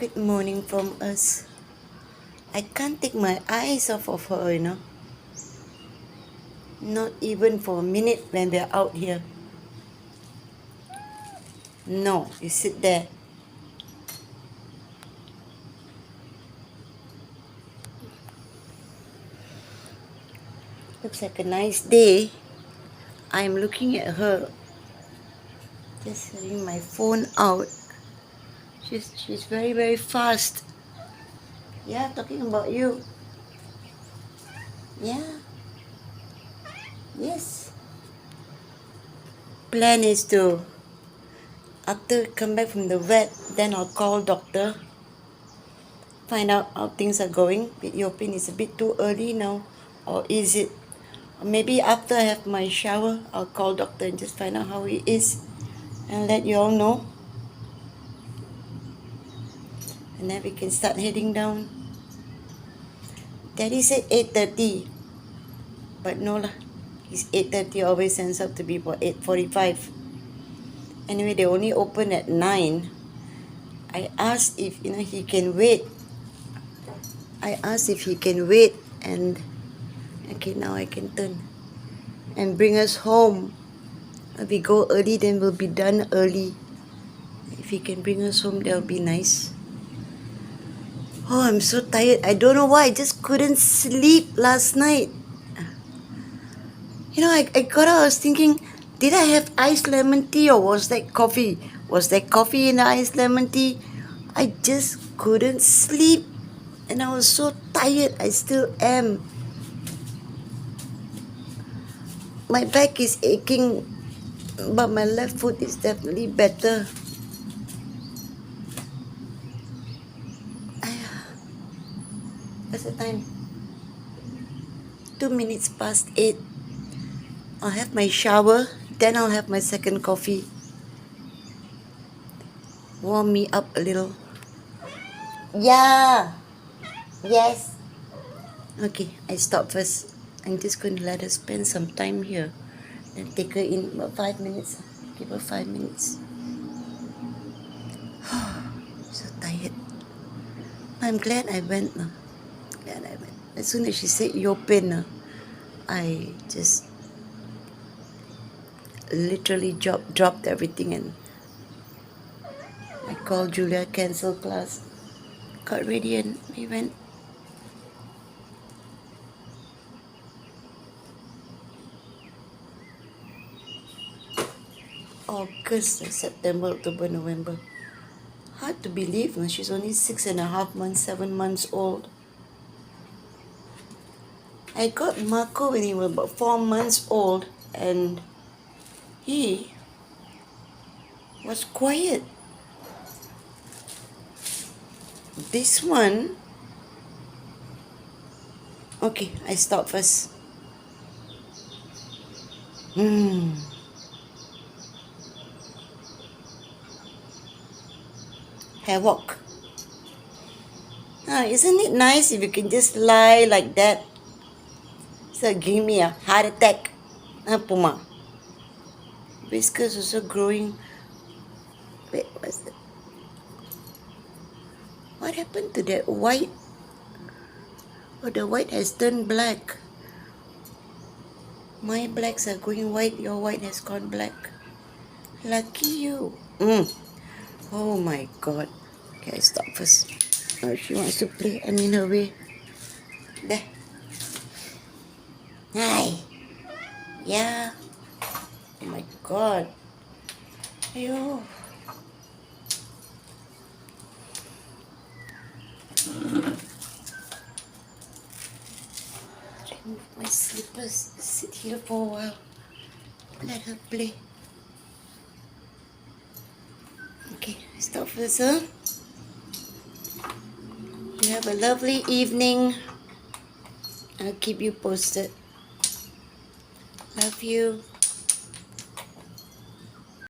Good morning from us. I can't take my eyes off of her, Not even for a minute when we're out here. No, you sit there. Looks like a nice day. I'm looking at her. Just having my phone out. She's very, very fast. Yeah, talking about you. Yeah. Yes. Plan is to, after come back from the vet, then I'll call doctor. Find out how things are going. Your opinion is a bit too early now. Or is it? Or maybe after I have my shower, I'll call doctor and just find out how he is. And let you all know. And then we can start heading down. Daddy said 8:30. But no lah. His 8:30 always ends up to be about 8:45. Anyway, they only open at 9. I asked if he can wait. And okay, now I can turn. And bring us home. If we go early, then we'll be done early. If he can bring us home, that'll be nice. Oh, I'm so tired. I don't know why. I just couldn't sleep last night. I got out, I was thinking, did I have iced lemon tea or was that coffee? Was there coffee in the iced lemon tea? I just couldn't sleep. And I was so tired. I still am. My back is aching, but my left foot is definitely better. What's the time? 2 minutes past 8. I'll have my shower, then I'll have my second coffee. Warm me up a little. Yeah. Yes. Okay, I stop first. I'm just going to let her spend some time here. Then take her in about 5 minutes. Give her 5 minutes. So tired. I'm glad I went. As soon as she said Yopin, I just literally dropped everything and I called Julia, canceled class, got ready and we went. August, September, October, November. Hard to believe, she's only 6.5 months, 7 months old. I got Marco when he was about 4 months old and he was quiet. This one, okay, I stop first. Hair walk. Isn't it nice if you can just lie like that? So give me a heart attack. Puma. Whiskers also growing. Wait, what's that? What happened to that white? Oh, the white has turned black. My blacks are going white, your white has gone black. Lucky you. Oh my god. Okay, I stop first. Oh, she wants to play. I'm in her way. There. Hi. Yeah. Oh my god. Ayo. Remove my slippers. Sit here for a while. Let her play. Okay, stop first, huh? You have a lovely evening. I'll keep you posted. Love you.